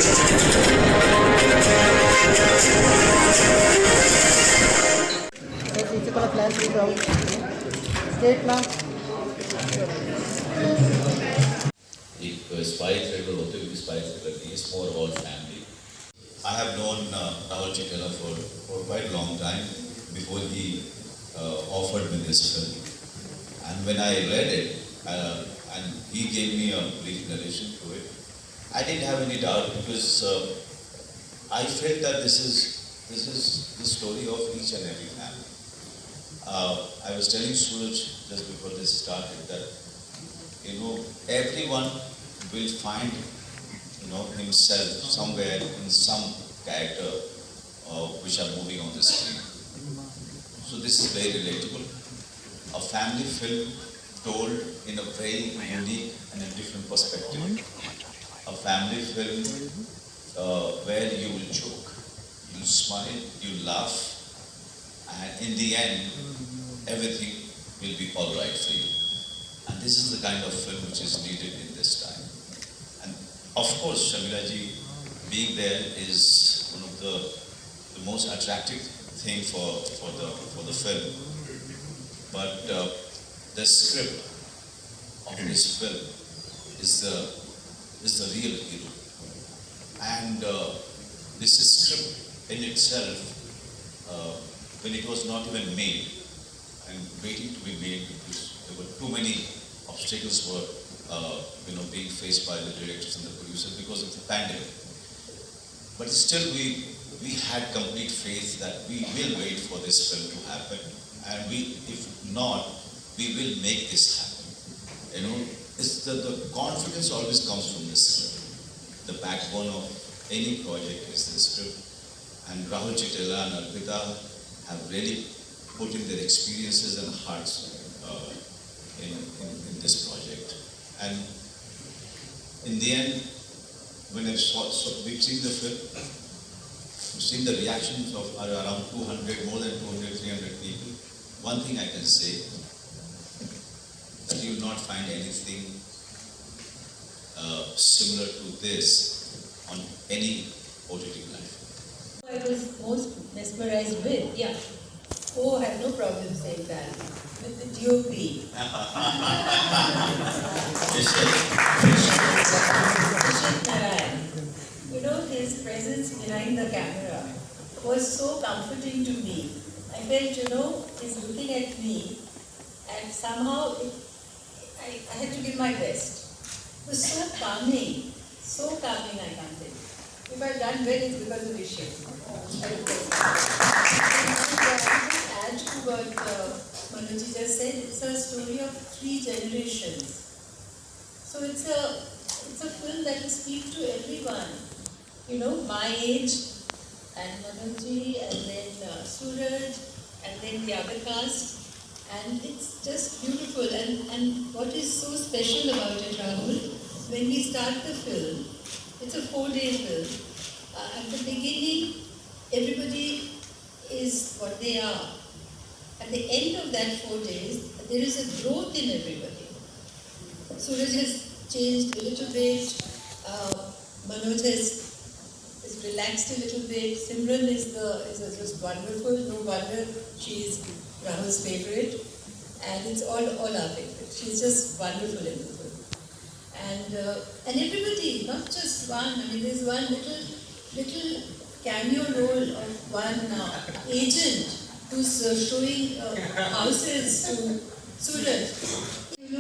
एक spy thriller होते हुए स्पाई थ्रिलर नहीं, it's more about family. I have known Rahul Chitela for quite a long time before he offered me this film. And when I read it, and he gave me a brief narration to it, I didn't have any doubt because I felt that this is the story of each and every family. I was telling Suraj just before this started that everyone will find himself somewhere in some character which are moving on the screen. So this is very relatable. A family film told in a very unique and a different perspective. A family film where you will joke, you smile, you laugh, and in the end, everything will be all right for you. And this is the kind of film which is needed in this time. And of course, Shamila ji being there is one of the most attractive thing for the film. But the script of this film is the real hero. And this script in itself, when it was not even made and waiting to be made because there were too many obstacles were being faced by the directors and the producers because of the pandemic. But still we had complete faith that we will wait for this film to happen, and if not, we will make this happen. It's the confidence always comes from the script. The backbone of any project is the script, and Rahul Chitela and Arpita have really put in their experiences and hearts in this project. And in the end, when we've seen the film, we've seen the reactions of around 200, more than 200, 300 people. One thing I can say, that you will not find anything similar to this on any OTT platform. I was most mesmerized with, Oh, I have no problem saying that. With the DOP. Rishit Narayan. His presence behind the camera was so comforting to me. I felt, he's looking at me, and somehow I had to give my best. It was so calming, I can't tell you. If I've done well, it's because of Rishit. Add to what Manoj just said, it's a story of 3 generations. So it's a film that will speak to everyone. My age, and Manoj, and then Suraj, and then the other cast. And it's just beautiful. And what is so special about it, Rahul, when we start the film, it's a 4-day film. At the beginning, everybody is what they are. At the end of that 4 days, there is a growth in everybody. Suraj has changed a little bit. Manoj has relaxed a little bit. Simran is just wonderful. No wonder she is Rahul's favorite, and it's all our favorite. She's just wonderful in the film. And everybody, not just one. There's one little cameo role of one agent who's showing houses to Suraj.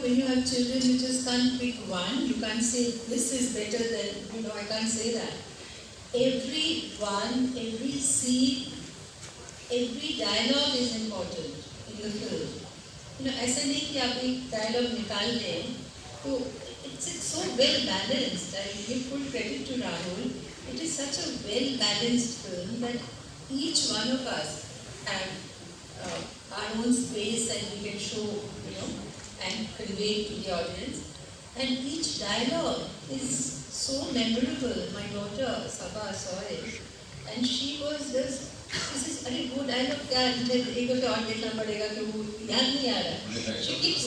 When you have children, you just can't pick one. You can't say this is better than, I can't say that. Every one, every scene, every dialogue is important in the film. ऐसा नहीं कि आप एक dialogue निकाल लें, तो it's so well balanced. I give full credit to Rahul. It is such a well balanced film that each one of us have our own space and we can show, and convey to the audience. And each dialogue is so memorable. My daughter Sabha saw it, and she was just, अरे वो dialogue क्या मुझे एक दफे और देखना पड़ेगा कि वो याद नहीं आ रहा. She keeps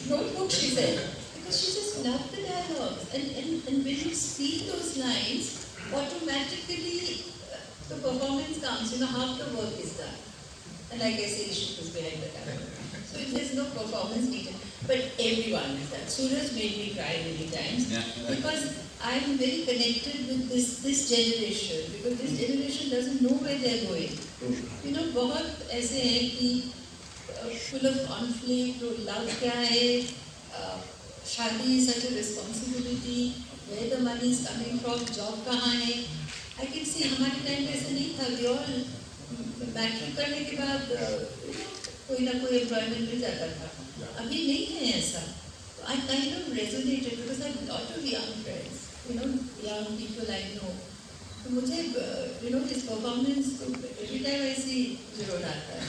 notebook, she said, because she's just just love the dialogues. And when you speak those lines, automatically the performance comes, half the work is done. And like I say, Ishik was behind the camera. So there's no performance needed. But everyone is that. Suraj made me cry many times. Because I'm very connected with this generation. Because this generation doesn't know where they're going. बहुत ऐसे हैं कि full of conflict, love क्या है, शादी is such a responsibility, where the money is coming from, job कहाँ है. I can see हमारे टाइम पे ऐसा नहीं था. We all मैट्रिक करने के बाद कोई ना कोई एम्प्लॉयमेंट मिल जाता था. अभी नहीं है ऐसा. I kind of resonated because I have a lot of young friends, young people I know. तो मुझे this performance every time I see जरूर आता है.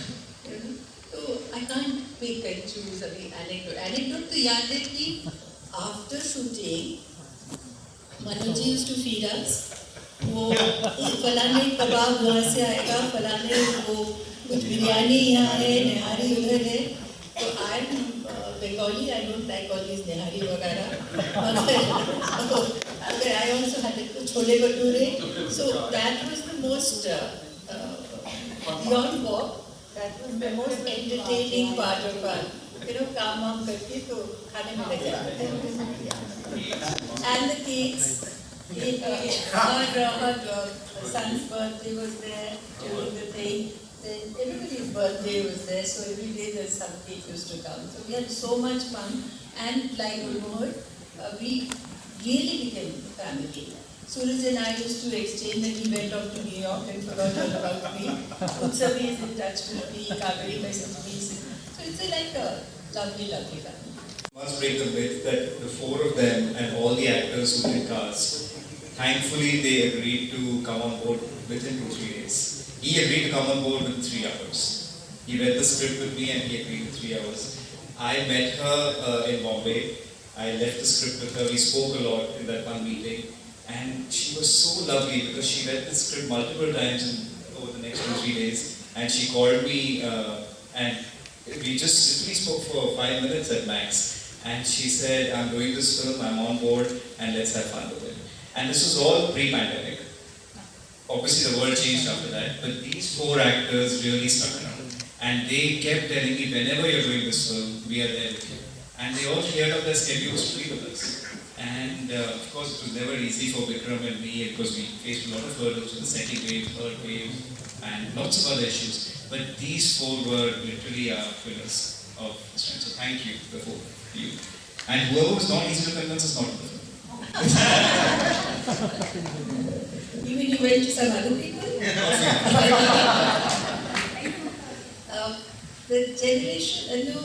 तो I can't pick and choose अभी anecdote तो याद है कि after shooting Manu ji used to feed us. वो फलाने कबाब वहाँ से आएगा, फलाने वो कुछ बिरयानी यहाँ है, निहारी उधर है. तो I am Bengali, I don't like all these निहारी वगैरह. Okay, I also had chole bhature. So that was the most beyond walk. That was the most entertaining part of our, काम वाम करके तो खाने में लग जाते थे. And the cakes. Her son's birthday was there during the thing. Then everybody's birthday was there, so every day there's some cake used to come. So we had so much fun, and like Gurmohar, we really became family. Suraj and I used to exchange, and he went off to New York and forgot all about me. Utsavi is in touch with me, Kaveri messaged me. So it's like a lovely, lovely family. Must break the myth that the four of them and all the actors who did cast, thankfully they agreed to come on board within 2-3 days. He agreed to come on board within 3 hours. He read the script with me and he agreed in 3 hours. I met her in Bombay. I left the script with her. We spoke a lot in that one meeting. And she was so lovely because she read the script multiple times over the next 2-3 days. And she called me and we just literally spoke for 5 minutes at max. And she said, I'm doing this film, I'm on board, and let's have fun with it. And this was all pre-pandemic. Obviously the world changed after that, but these four actors really stuck around. And they kept telling me, whenever you're doing this film, we are there with you. And they all cleared up their schedules to be with us. And of course it was never easy for Vikram and me because we faced a lot of hurdles with the second wave, third wave, and lots of other issues. But these four were literally our pillars of this film. So thank you, the four of you. And whoever was not easy to convince is not in the film. You mean you went to some other people? The generation, no,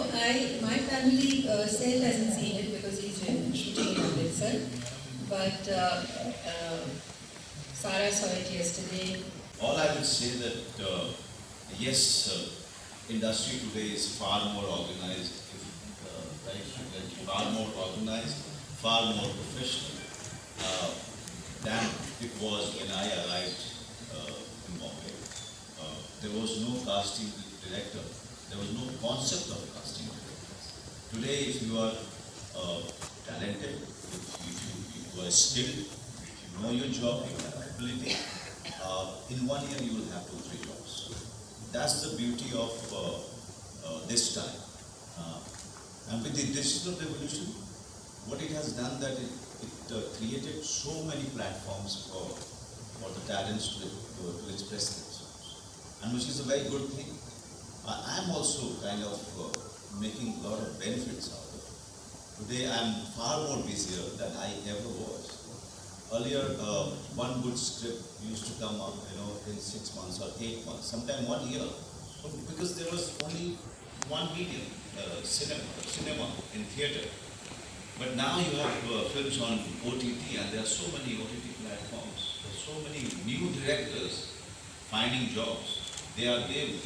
my family, Sel hasn't seen it because he's been shooting in Amritsar. But Sarah saw it yesterday. All I would say that, yes, industry today is far more organized, far more organized, far more professional than it was when I arrived in Bombay. There was no casting director. There was no concept of casting directors. Today, if you are talented, if you are skilled, if you know your job, you have ability, in 1 year you will have 2-3 jobs. That's the beauty of this time. And with the digital revolution, what it has done that it created so many platforms for the talents to express themselves, and which is a very good thing. I am also kind of making a lot of benefits out of it. Today I am far more busier than I ever was. Earlier, one good script used to come up, in 6 months or 8 months, sometime 1 year, because there was only one medium, cinema in theatre. But now you have films on OTT, and there are so many OTT platforms. There are so many new directors finding jobs. They are ready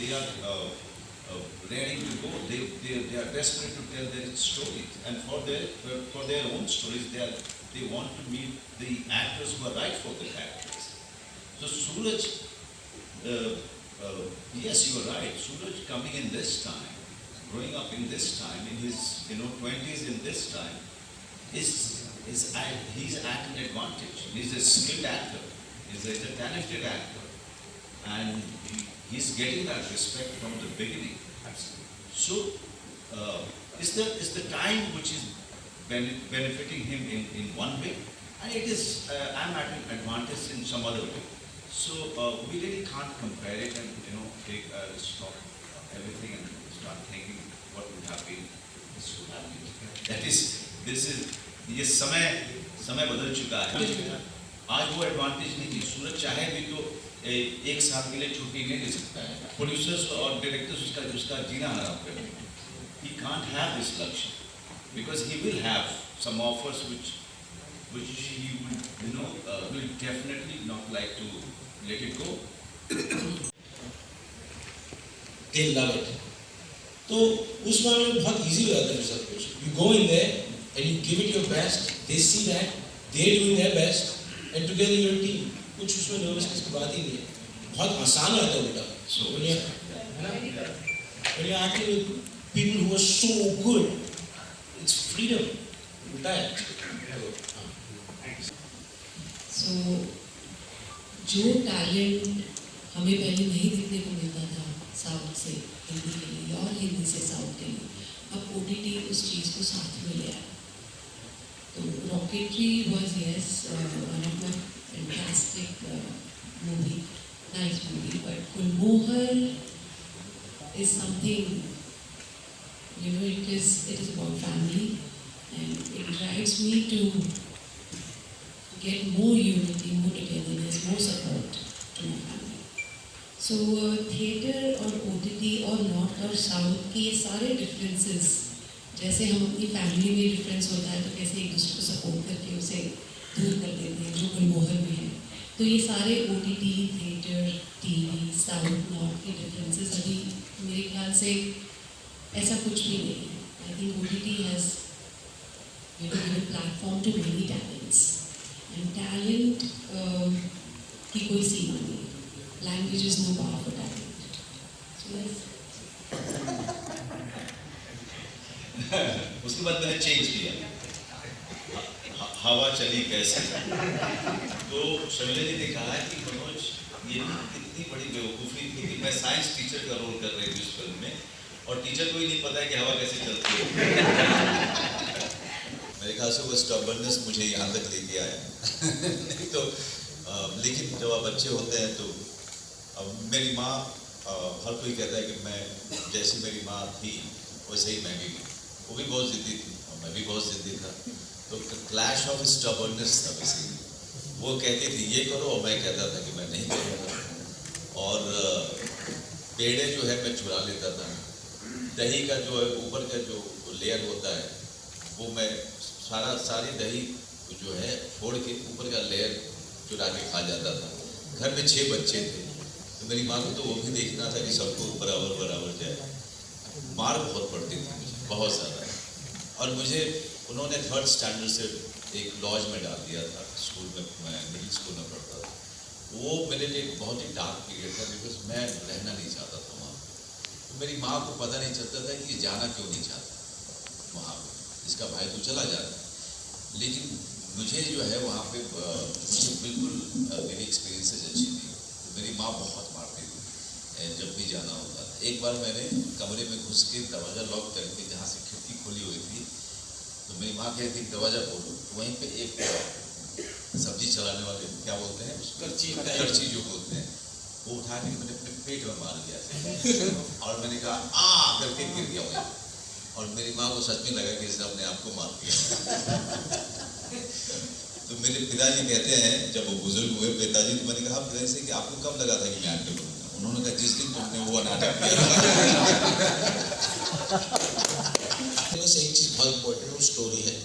to go. They are desperate to tell their stories, and for their own stories, they want to meet the actors who are right for the characters. So Suraj, yes, you are right. Suraj coming in this time, growing up in this time, in his 20s in this time, he's at an advantage. He's a skilled actor. He's a talented actor, and he's getting that respect from the beginning. So, is the time which is benefiting him in one way, and it is I'm at an advantage in some other way. So we really can't compare it and take stop everything and start thinking what would have been, this would have been. That is, this is ये समय बदल चुका है. आज वो advantage नहीं है. सूरज चाहे भी तो एक साल के लिए छुट्टी नहीं ले सकता है. प्रोड्यूसर्स और डायरेक्टर्स उसका जीना हराम कर देंगे. He can't have this luxury because he will have some offers which he will definitely not like to let it go. They love it. तो उस मामले में बहुत easy हो जाता है सब कुछ. You go in there and you give it your best. They see that they're doing their best, and together you're a team. कुछ उसमें nervousness की बात ही नहीं है. बहुत आसान रहता है बेटा. So when you're acting with people who are so good, it's freedom. बेटा है. So जो टैलेंट हमें पहले नहीं दिखने को मिलता था साउथ से हिंदी के लिए और हिंदी से साउथ के लिए, अब OTT उस चीज़ को साथ में ले आया. तो rocketry was yes one of my fantastic movie, nice movie, but Gulmohar is something, it is about family, and it drives me to get more unity, more togetherness, more support to my family. So theatre और OTT और north और south के ये सारे differences, जैसे हम अपनी family में डिफरेंस होता है तो कैसे एक दूसरे को सपोर्ट करके उसे दूर कर देते हैं, जो गुलमोहर में है. तो ये सारे OTT, theatre, TV, south, north के डिफरेंसेस अभी मेरे ख्याल से ऐसा कुछ भी नहीं है. I think OTT has given platform to many talents. And talent की कोई सीमा नहीं. Language is no bar for talent. So yes. उसके बाद मैंने चेंज किया. हवा चली कैसे, तो शर्मिला जी ने कहा कि मनोज ये इतनी बड़ी बेवकूफ़ी थी कि मैं साइंस टीचर का रोल कर रही थी उस फिल्म में, और टीचर को ही नहीं पता है कि हवा कैसे चलती है. मेरे ख्याल से वो स्टबर्ननेस मुझे यहाँ तक लेके आया. नहीं तो लेकिन जब आप बच्चे होते हैं तो मेरी माँ, हर कोई कहता है कि मैं जैसी मेरी माँ थी वैसे ही मैं भी, वो भी बहुत ज़िद्दी थी और मैं भी बहुत ज़िद्दी था. तो क्लैश ऑफ स्टबर्ननेस था बेसिकली. वो कहती थी ये करो और मैं कहता था कि मैं नहीं करूँगा. और पेड़े जो है मैं चुरा लेता था. दही का जो है ऊपर का जो लेयर होता है वो मैं सारी दही जो है फोड़ के ऊपर का लेयर चुरा के खा जाता था. घर में 6 बच्चे थे तो मेरी माँ को तो वो भी देखना था कि सबको बराबर जाए. मार बहुत पड़ती थी मुझे, बहुत ज़्यादा. और मुझे उन्होंने 3rd स्टैंडर्ड से एक लॉज में डाल दिया था स्कूल में. मैं मिडिल स्कूल में पढ़ता था. वो मेरे लिए एक बहुत ही डार्क पीरियड था बिकॉज मैं रहना नहीं चाहता था वहाँ. तो मेरी माँ को पता नहीं चलता था कि ये जाना क्यों नहीं चाहता वहाँ पर. इसका भाई तो चला जाता, लेकिन मुझे जो है वहाँ पे मुझे बिल्कुल मेरी एक्सपीरियंसेस अच्छी थी. मेरी माँ बहुत मारती थी जब भी जाना होता था. एक बार मैंने कमरे में घुस के दरवाज़ा लॉक करके, जहाँ से खिड़की खोली हुई थी, तो मेरी माँ कहती दरवाज़ा खोलो. वहीं पे एक सब्जी चलाने वाले, क्या बोलते हैं, करची जो बोलते हैं, वो उठा के मैंने अपने पेट में मार दिया और मैंने कहा आ करके गिर गया वहीं. और मेरी माँ को सच में लगा कि इसने अपने आप को मार दिया. तो मेरे पिताजी कहते हैं जब वो बुजुर्ग हुए पिताजी, तो मैंने कहा पिताजी से कि आपको कब लगा था कि मैं एक्टर बनूंगा. उन्होंने कहा जिस दिन तुमने वो नाटक किया. बस एक चीज़ बहुत इम्पोर्टेंट है, वो स्टोरी है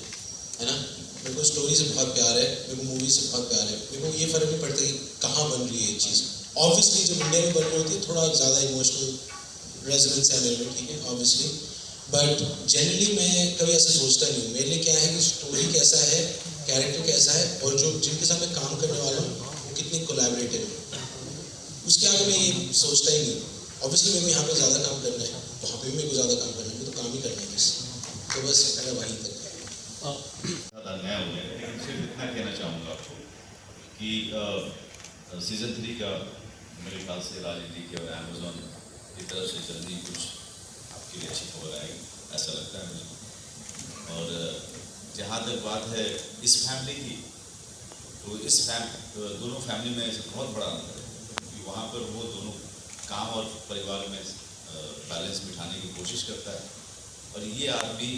ना. मेरे को स्टोरी से बहुत प्यार है, मेरे को मूवी से बहुत प्यार है. मेरे को ये फ़र्क नहीं पड़ता कि कहाँ बन रही है ये चीज़. ऑब्वियसली जब इंडिया में बन रही होती है थोड़ा ज़्यादा इमोशनल रेजोनेंस है मेरे में, ठीक है, ऑब्वियसली. बट जनरली मैं कभी ऐसा सोचता नहीं हूँ. मेरे लिए क्या है कि स्टोरी कैसा है, कैरेक्टर कैसा है, और जो जिनके साथ मैं काम करने वाला हूँ वो कितनी कोलैबोरेटिव है, उसके आगे मैं ये सोचता ही नहीं. ऑब्वियसली मेरे को यहाँ पे ज़्यादा काम करना है, वहाँ पे भी मेरे को ज़्यादा काम करना है, मुझे तो काम ही करना है बस. तो बस मेरा वहीं तक है. कि सीज़न 3 का मेरे ख्याल से राजनीति के और अमेज़ॉन की तरफ से जल्दी कुछ आपके लिए अच्छी खबर आएगी, ऐसा लगता है मुझे। और जहाँ तक बात है इस फैमिली की, तो दोनों फैमिली में बहुत बड़ा अंतर है कि वहाँ पर वो दोनों काम और परिवार में बैलेंस बिठाने की कोशिश करता है, और ये आदमी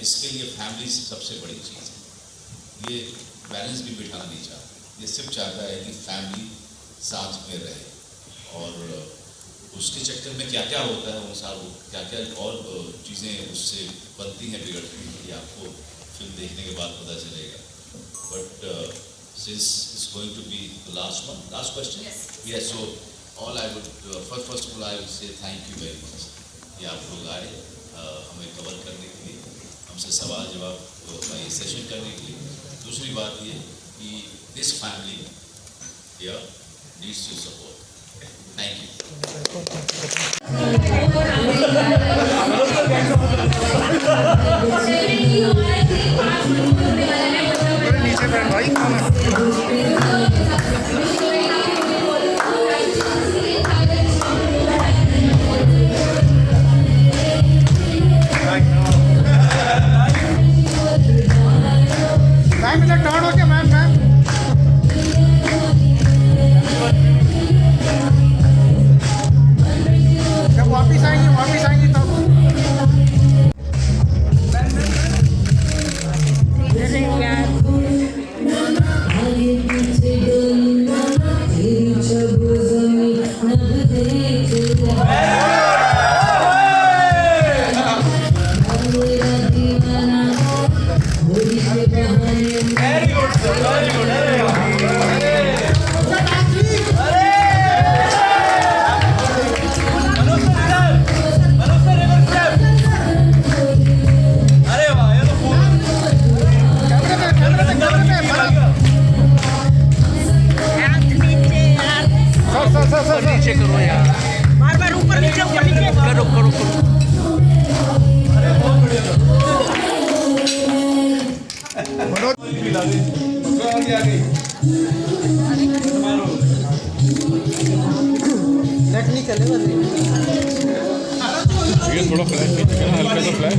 इसके लिए फैमिली सबसे बड़ी चीज़ है। ये बैलेंस भी बिठाना नहीं चाहता, ये सिर्फ चाहता है कि फैमिली साथ में रहे, और उसके चक्कर में क्या क्या होता है अनुसार वो क्या क्या और चीज़ें उससे बनती हैं, बिगड़ती हैं, ये आपको फिल्म देखने के बाद पता चलेगा। But since it's going to be the last question? Yes, so all I would, first of all I would say thank you very much कि आप लोग आए हमें कवर करने के लिए, हमसे सवाल जवाब ये सेशन करने के लिए। दूसरी बात ये कि this family here needs your support. Thank you. नीचे बैठ भाई, कौन है? मैम इधर टर्न हो गया मैम। जब वापिस आएंगी तब। सर नीचे करो यार, बार ऊपर नीचे करो। टेक्निकल है ये थोड़ा फ्लैश, हल्का सा फ्लैश।